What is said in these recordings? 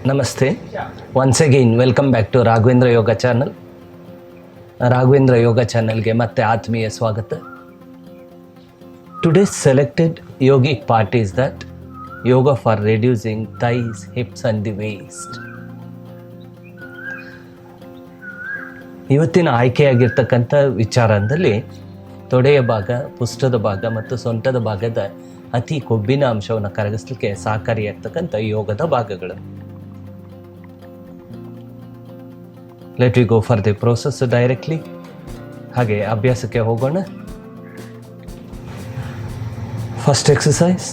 Namaste. Once again, welcome back to Raghavendra Yoga Channel. Raghavendra Yoga Channel ಗೆ ಮತ್ತೆ ಆತ್ಮೀಯ ಸ್ವಾಗತ. Today's selected yogic part is that yoga for reducing thighs, hips and the waist. ಇವತ್ತಿನ ಆಯ್ಕೆಯಾಗಿರ್ತಕ್ಕಂಥ ವಿಚಾರದಲ್ಲಿ ತೊಡೆಯ ಭಾಗ, ಪುಷ್ಟದ ಭಾಗ ಮತ್ತು ಸೊಂಟದ ಭಾಗದ ಅತಿ ಕೊಬ್ಬಿನ ಅಂಶವನ್ನು ಕರಗಿಸಲಿಕ್ಕೆ ಸಹಕಾರಿಯಾಗ್ತಕ್ಕಂಥ ಯೋಗದ ಭಾಗಗಳು. Let we go for the process directly. ಹಾಗೆ ಅಭ್ಯಾಸಕ್ಕೆ ಹೋಗೋಣ. First exercise,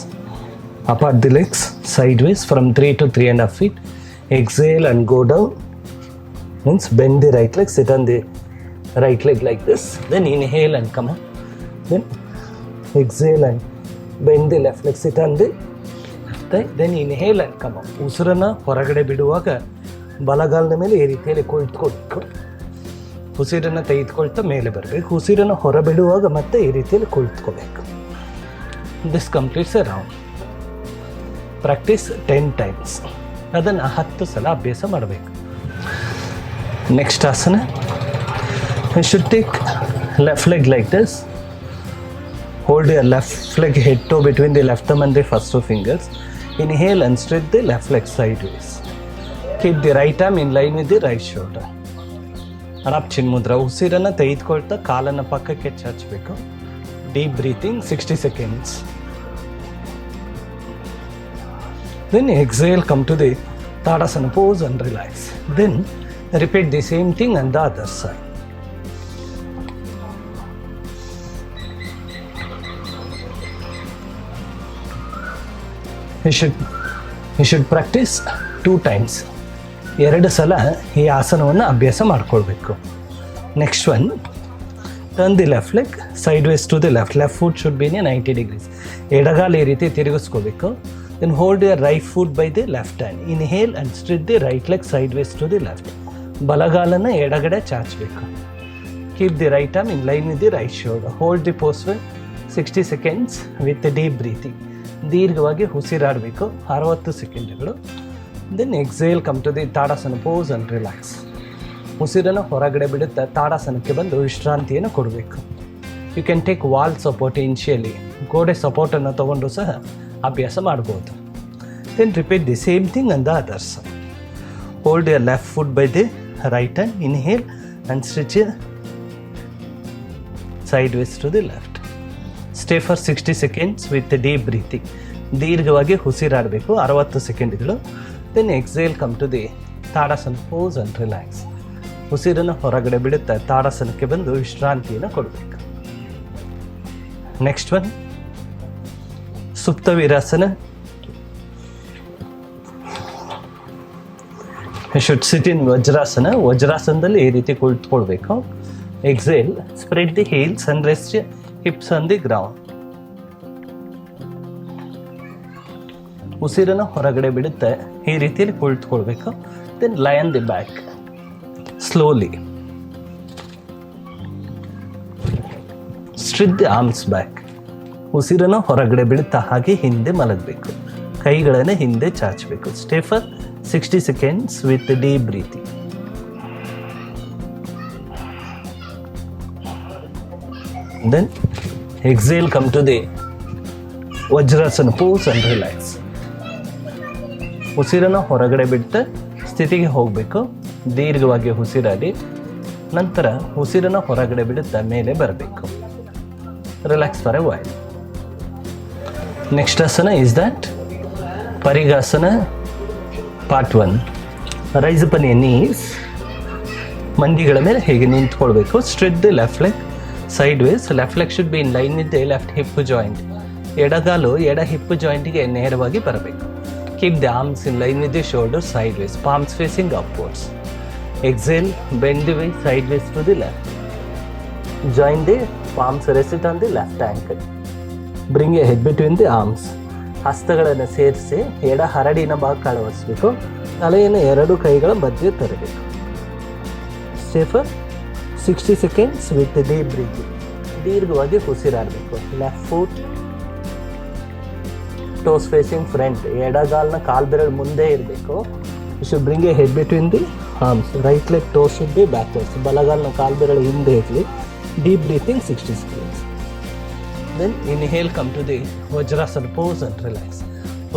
apart the legs sideways from 3 to 3.5 feet. Exhale and go down. Means bend the right leg, sit on the right leg like this. Then inhale and come up. Then exhale and bend the left leg, sit on the left thigh. Then inhale and come up. ಉಸಿರನ್ನು ಹೊರಗಡೆ ಬಿಡುವಾಗ ಬಲಗಾಲದ ಮೇಲೆ ಈ ರೀತಿಯಲ್ಲಿ ಕುಳಿತುಕೊಳ್ಬೇಕು. ಉಸಿರನ್ನು ತೆಗೆದುಕೊಳ್ತಾ ಮೇಲೆ ಬರಬೇಕು. ಉಸಿರನ್ನು ಹೊರಬಿಡುವಾಗ ಮತ್ತೆ ಈ ರೀತಿಯಲ್ಲಿ ಕುಳಿತುಕೋಬೇಕು. This completes a round. Practice 10 times. ಅದನ್ನು 10 ಸಲ ಅಭ್ಯಾಸ ಮಾಡಬೇಕು. ನೆಕ್ಸ್ಟ್ ಆಸನ. You should take left leg like this. Hold your left leg head toe between the left thumb and the first 2 fingers. Inhale and stretch the left leg sideways. Keep the right arm in line with the right shoulder. ಅನಾಪ್ chin mudra. ಉಸಿರನ್ನು ತೆಗೆದುಕೊಳ್ತಾ ಕಾಲನ್ನು ಪಕ್ಕಕ್ಕೆ ಚಾಚಬೇಕು. Deep breathing 60 seconds. Then exhale, come to the Tadasana pose and relax. Then repeat the same thing on the other side. You should practice 2 times. 2 ಸಲ ಈ ಆಸನವನ್ನು ಅಭ್ಯಾಸ ಮಾಡ್ಕೊಳ್ಬೇಕು. Next one, turn the left leg sideways to the left. Left foot should be in 90 degrees. ಎಡಗಾಲ ಈ ರೀತಿ ತಿರುಗಿಸ್ಕೋಬೇಕು. Then hold your right foot by the left hand. Inhale and stretch the right leg sideways to the left. ಬಲಗಾಲನ್ನು ಎಡಗಡೆ ಚಾಚಬೇಕು. Keep the right arm in line with the right shoulder. Hold the pose for 60 seconds with deep breathing. ದೀರ್ಘವಾಗಿ ಉಸಿರಾಡಬೇಕು 60 ಸೆಕೆಂಡ್ಗಳು. Then exhale, come to the Tadasana pose and relax. ಉಸಿರನ್ನು ಹೊರಗಡೆ ಬಿಡುತ್ತಾ ತಾಡಾಸನಕ್ಕೆ ಬಂದು ವಿಶ್ರಾಂತಿಯನ್ನು ಕೊಡಬೇಕು. You can take wall support initially. ಗೋಡೆ ಸಪೋರ್ಟನ್ನು ತೊಗೊಂಡು ಸಹ ಅಭ್ಯಾಸ ಮಾಡ್ಬೋದು. Then repeat the same thing on the other side. Hold your left foot by the right hand. Inhale and stretch sideways to the left. Stay for 60 seconds with deep breathing. ದೀರ್ಘವಾಗಿ ಉಸಿರಾಡಬೇಕು 60 ಸೆಕೆಂಡ್ಗಳು. Then exhale, come to the Tadasana pose and relax. ಉಸಿರನ್ನು ಹೊರಗಡೆ ಬಿಡುತ್ತಾ ತಾಡಾಸನಕ್ಕೆ ಬಂದು ವಿಶ್ರಾಂತಿಯನ್ನು ಕೊಡಬೇಕು. Next one, Supta Virasana. You should sit in Vajrasana. ವಜ್ರಾಸನದಲ್ಲಿ ಈ ರೀತಿ ಕುಳಿತುಕೊಳ್ಬೇಕು. Exhale, spread the heels and rest hips on the ground. ಉಸಿರನ್ನು ಹೊರಗಡೆ ಬಿಡುತ್ತೆ ಈ ರೀತಿಯಲ್ಲಿ ಕುಳಿತುಕೊಳ್ಬೇಕು. Then lie on the back slowly. Stretch the arms back. ಉಸಿರನ್ನು ಹೊರಗಡೆ ಬಿಡುತ್ತಾ ಹಾಗೆ ಹಿಂದೆ ಮಲಗಬೇಕು. ಕೈಗಳನ್ನು ಹಿಂದೆ ಚಾಚಬೇಕು. Stay for 60 seconds with deep breathing. Then exhale, come to the Vajrasana pose and relax. ಉಸಿರನ್ನು ಹೊರಗಡೆ ಬಿಟ್ಟು ಸ್ಥಿತಿಗೆ ಹೋಗಬೇಕು. ದೀರ್ಘವಾಗಿ ಉಸಿರಾಡಿ ನಂತರ ಉಸಿರನ್ನು ಹೊರಗಡೆ ಬಿಡುತ್ತಾ ಮೇಲೆ ಬರಬೇಕು. Relax for a while. Next asana is that Parighasana part 1. Rise up on your knees. ಮಂಡಿಗಳ ಮೇಲೆ ಹೇಗೆ ನಿಂತ್ಕೊಳ್ಬೇಕು. Stretch the left leg sideways. Left leg should be in line with the left hip joint. ಎಡಗಾಲು ಎಡ ಹಿಪ್ ಜಾಯಿಂಟ್ಗೆ ನೇರವಾಗಿ ಬರಬೇಕು. Keep the arms in line with the shoulders sideways. Palms facing upwards. Exhale, bend the waist sideways to the left. Join the palms, rest on the left ankle. Bring your head between the arms. ಹಸ್ತಗಳನ್ನು ಸೇರಿಸಿ ಎಡ ಹರಡಿನ ಭಾಗ ಅಳವಡಿಸಬೇಕು. ತಲೆಯನ್ನು 2 ಕೈಗಳ ಮಧ್ಯೆ ತರಬೇಕು. Stay for 60 seconds with deep breathing. ದೀರ್ಘವಾಗಿ ಉಸಿರಾಡಬೇಕು. Left foot toes facing front. ಎಡಗಾಲ್ನ ಕಾಲ್ ಬೆರಳು ಮುಂದೆ ಇರಬೇಕು. You should bring your head between the arms. Right leg toe should be backwards. ಬಲಗಾಲನ ಕಾಲು ಬೆರಳು ಹಿಂದೆ ಇರಲಿ. Deep breathing 60 seconds. Then inhale, come to the vajrasana pose and relax.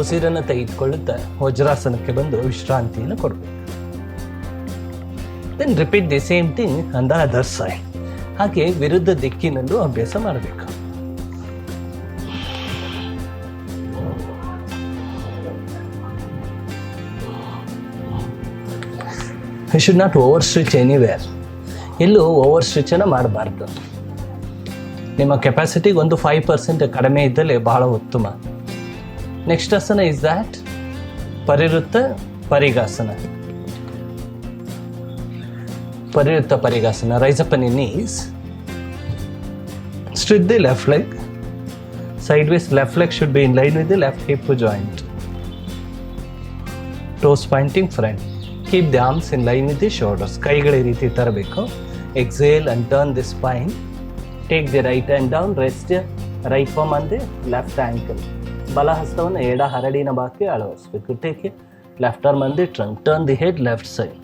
ಉಸಿರನ್ನು ತೆಗೆದುಕೊಳ್ಳುತ್ತಾ ವಜ್ರಾಸನಕ್ಕೆ ಬಂದು ವಿಶ್ರಾಂತಿಯನ್ನು ಕೊಡಬೇಕು. Then repeat the same thing on the other side. ಹಾಗೆ ವಿರುದ್ಧ ದಿಕ್ಕಿನಲ್ಲೂ ಅಭ್ಯಾಸ ಮಾಡಬೇಕು. You should not overstretch anywhere. ಎಲ್ಲೂ ಓವರ್ ಸ್ಟ್ರೆಚನ್ನು ಮಾಡಬಾರ್ದು. ನಿಮ್ಮ ಕೆಪಾಸಿಟಿಗೆ ಒಂದು 5% ಕಡಿಮೆ ಇದ್ದಲ್ಲಿ ಬಹಳ ಉತ್ತಮ. Next asana is that Parivrtta Parighasana. Parivrtta Parighasana. Rise up on knees. Stretch the left leg. Sideways left leg should be in line with the left hip joint. Toes pointing front. Keep the arms in line with the shoulders. ಕೈಗಳ ಈ ರೀತಿ ತರಬೇಕು. Exhale and turn the spine. Take the right hand down. Rest right palm on the left ankle. ಬಲ ಹಸ್ತವನ್ನು ಎಡ ಹರಡಿನ ಭಾಗಕ್ಕೆ ಅಳವಡಿಸಬೇಕು. Take left arm on the trunk. Turn the head left side.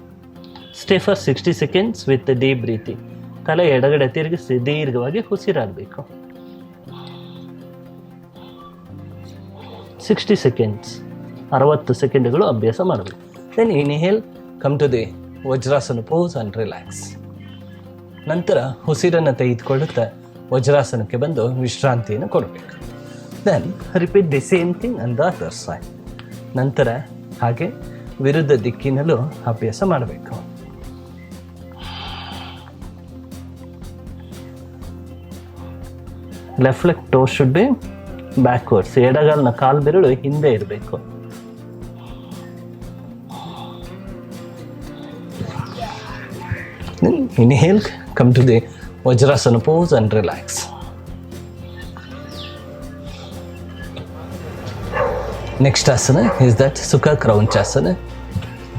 Stay for 60 seconds with the deep breathing. ತಲೆ ಎಡಗಡೆ ತಿರುಗಿಸಿ ದೀರ್ಘವಾಗಿ ಉಸಿರಾಡಬೇಕು. 60 seconds. 60 ಸೆಕೆಂಡ್ಗಳು ಅಭ್ಯಾಸ ಮಾಡಬೇಕು. Then inhale, come to the vajrasana pose and relax. ನಂತರ ಉಸಿರನ್ನು ತೆಗೆದುಕೊಳ್ಳುತ್ತಾ ವಜ್ರಾಸನಕ್ಕೆ ಬಂದು ವಿಶ್ರಾಂತಿಯನ್ನು ಕೊಡಬೇಕು. Then repeat the same thing on the other side. ನಂತರ ಹಾಗೆ ವಿರುದ್ಧ ದಿಕ್ಕಿನಲ್ಲೂ ಅಭ್ಯಾಸ ಮಾಡಬೇಕು. Left leg toe should be backwards. ಎಡಗಾಲಿನ ಕಾಲು ಬೆರಳು ಹಿಂದೆ ಇರಬೇಕು. Inhale, come to the Vajrasana pose and relax. Next asana is that Sukha Kraunchasana.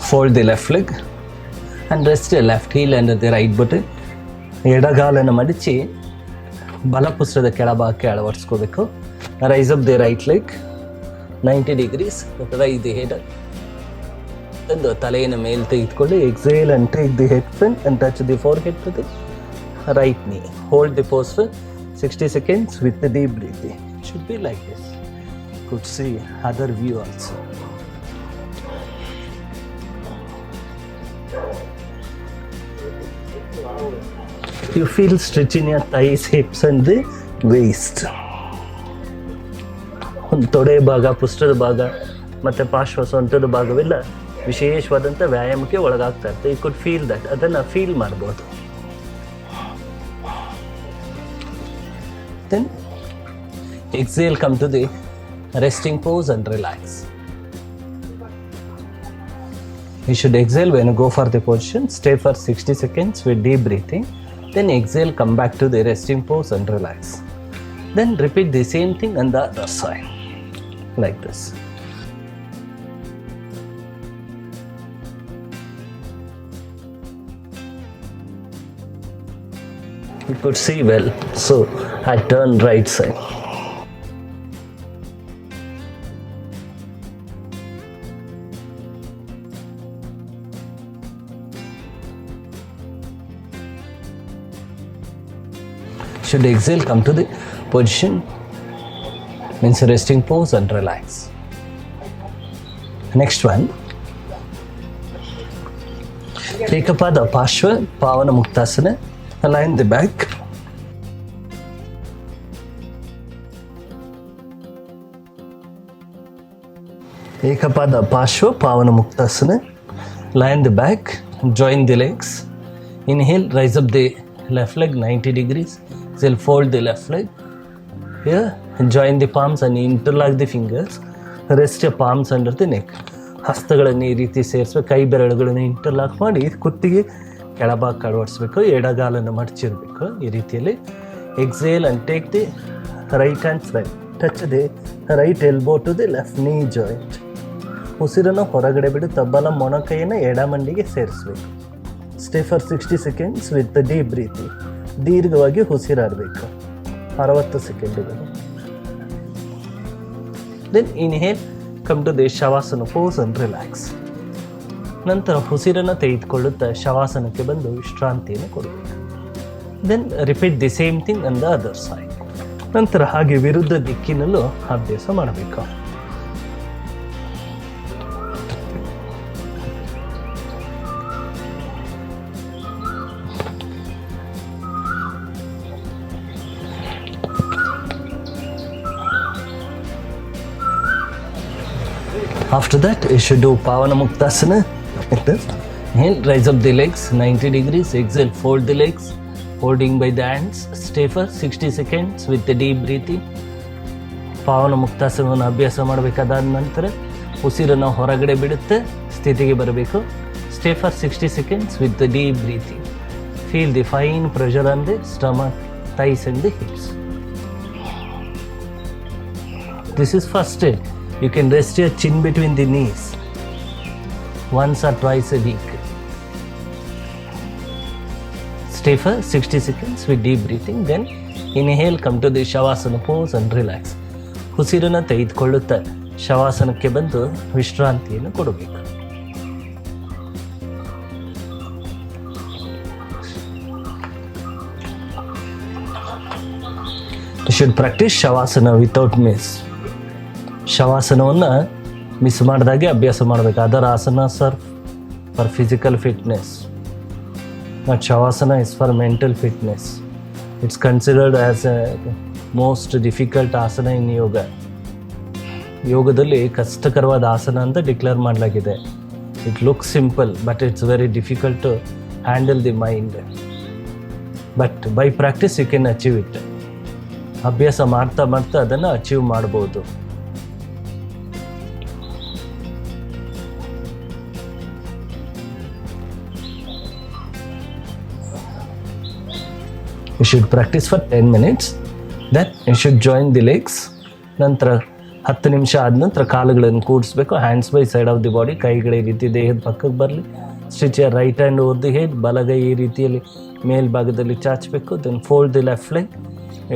Fold the left leg and rest your left heel under the right buttock. ಎಡಗಾಲನ್ನು ಮಡಚಿ ಬಲಪುಸ್ತದ ಕೆಳಭಾಗಕ್ಕೆ ಅಳವಡಿಸ್ಕೋಬೇಕು. Rise up the right leg 90 degrees. Raise the head up. ತಂದು ತಲೆಯನ್ನು ಮೇಲೆ ತೆಗೆದುಕೊಂಡು exhale and take the head front and touch the forehead to the right knee. Hold the pose for 60 seconds with the deep breathing. It should be like this. Could see other view also. You feel stretch in your thighs, hips and the waist. ಒಂದು ತೊಡೆ ಭಾಗ, ಪುಷ್ಟದ ಭಾಗ ಮತ್ತು ಪಾರ್ಶ್ವ ಸೊಂಟದ ಭಾಗವೆಲ್ಲ ವಿಶೇಷವಾದಂಥ ವ್ಯಾಯಾಮಕ್ಕೆ ಒಳಗಾಗ್ತಾ ಇರ್ತದೆ. You could feel that. ಅದನ್ನು ಫೀಲ್ ಮಾಡ್ಬೋದು. Then exhale, come to the resting pose and relax. You should exhale when you go for the position. Stay for 60 seconds with deep breathing. Then exhale, come back to the resting pose and relax. Then repeat the same thing on the other side. Like this. You could see well. So I turn right side. Should exhale, come to the position, means resting pose and relax. Next one, Ekapada Parshva Pavana Muktasana. Align the back. Ekapada Parshva Pavana Muktasana. Line the back, join the legs. Inhale, rise up the left leg 90 degrees. Exhale, fold the left leg. Here, join the palms and interlock the fingers. Rest your palms under the neck. ಹಸ್ತಗಳನ್ನು ಈ ರೀತಿ ಸೇರಿಸ್ಬೇಕು. ಕೈ ಬೆರಳುಗಳನ್ನು interlock ಮಾಡಿ ಕುತ್ತಿಗೆ ಕೆಳಭಾಗ ಅಳವಡಿಸ್ಬೇಕು. ಎಡಗಾಲನ್ನು ಮಡಚಿರಬೇಕು ಈ ರೀತಿಯಲ್ಲಿ. Exhale and take the right hand side. Touch the right elbow to the left knee joint. ಉಸಿರನ್ನು ಹೊರಗಡೆ ಬಿಡು. ಬಲ ಮೊಣಕೈಯನ್ನು ಎಡಮಂಡಿಗೆ ಸೇರಿಸಬೇಕು. Stay for 60 seconds with the deep breathing. ದೀರ್ಘವಾಗಿ ಉಸಿರಾಡಬೇಕು 60 ಸೆಕೆಂಡುಗಳು. Then inhale, come to the Shavasana pose and relax. ನಂತರ ಉಸಿರನ್ನು ತೆಗೆದುಕೊಳ್ಳುತ್ತಾ ಶವಾಸನಕ್ಕೆ ಬಂದು ವಿಶ್ರಾಂತಿಯನ್ನು ಕೊಡಬೇಕು. Then repeat the same thing on the other side. ನಂತರ ಹಾಗೆ ವಿರುದ್ಧ ದಿಕ್ಕಿನಲ್ಲೂ ಅಭ್ಯಾಸ ಮಾಡಬೇಕು. After that, you should do Pavana Muktasana like this. Inhale, rise up the legs 90 degrees. Exhale, fold the legs, holding by the hands. Stay for 60 seconds with the deep breathing. ಪಾವನ ಮುಕ್ತಾಸನವನ್ನು ಅಭ್ಯಾಸ ಮಾಡಬೇಕಾದಾದ ನಂತರ ಉಸಿರನ್ನು ಹೊರಗಡೆ ಬಿಡುತ್ತೆ ಸ್ಥಿತಿಗೆ ಬರಬೇಕು. Stay for 60 seconds with the deep breathing. Feel the fine pressure on the stomach, thighs and the hips. This is first step. You can rest your chin between the knees once or twice a week. Stay for 60 seconds with deep breathing. Then inhale, come to the Shavasana pose and relax. ಉಸಿರನ್ನು ತೆಗೆದುಕೊಳ್ಳುತ್ತಾ ಶವಾಸನಕ್ಕೆ ಬಂದು ವಿಶ್ರಾಂತಿಯನ್ನು ಕೊಡಬೇಕು. You should practice Shavasana without miss. ಶವಾಸನವನ್ನು miss ಮಾಡಿದಾಗೆ ಅಭ್ಯಾಸ ಮಾಡಬೇಕು. Other asanas are for physical fitness, but Shavasana is for mental fitness. It's considered as a most difficult asana in yoga. ಯೋಗದಲ್ಲಿ ಕಷ್ಟಕರವಾದ ಆಸನ ಅಂತ ಡಿಕ್ಲೇರ್ ಮಾಡಲಾಗಿದೆ. It looks simple but it's very difficult to handle the mind. But by practice you can achieve it. ಅಭ್ಯಾಸ ಮಾಡ್ತಾ ಮಾಡ್ತಾ ಅದನ್ನು achieve ಮಾಡ್ಬೋದು. You should practice for 10 minutes. Then you should join the legs. ನಂತರ 10 ನಿಮಿಷ ಆದ ನಂತರ ಕಾಲುಗಳನ್ನು ಕೂಡಿಸ್ಬೇಕು. Hands by side of the body. ಕೈಗಳು ಈ ರೀತಿ ದೇಹದ ಪಕ್ಕಕ್ಕೆ ಬರಲಿ. Stretch your right hand over the head. ಬಲಗೈ ಈ ರೀತಿಯಲ್ಲಿ ಮೇಲ್ಭಾಗದಲ್ಲಿ ಚಾಚಬೇಕು. Then fold the left leg.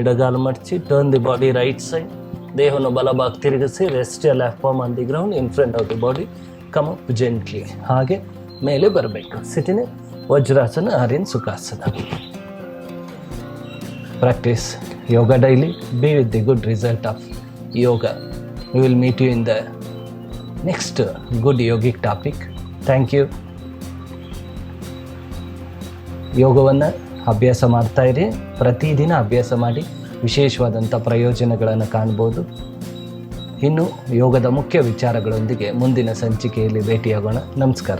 ಎಡಗಾಲು ಮಡಚಿ turn the body right side. ದೇಹವನ್ನು ಬಲಭಾಗ ತಿರುಗಿಸಿ. Rest your left palm on the ground in front of the body. Come up gently. ಹಾಗೆ ಮೇಲೆ ಬರಬೇಕು. Sit in Vajrasana or in Sukhasana. Practice yoga daily. Be with the good result of yoga. We will meet you in the next good yogic topic. Thank you. ಯೋಗವನ್ನು ಅಭ್ಯಾಸ ಮಾಡ್ತಾ ಇರಿ. ಪ್ರತಿದಿನ ಅಭ್ಯಾಸ ಮಾಡಿ ವಿಶೇಷವಾದಂಥ ಪ್ರಯೋಜನಗಳನ್ನು ಕಾಣ್ಬೋದು. ಇನ್ನು ಯೋಗದ ಮುಖ್ಯ ವಿಚಾರಗಳೊಂದಿಗೆ ಮುಂದಿನ ಸಂಚಿಕೆಯಲ್ಲಿ ಭೇಟಿಯಾಗೋಣ. ನಮಸ್ಕಾರ.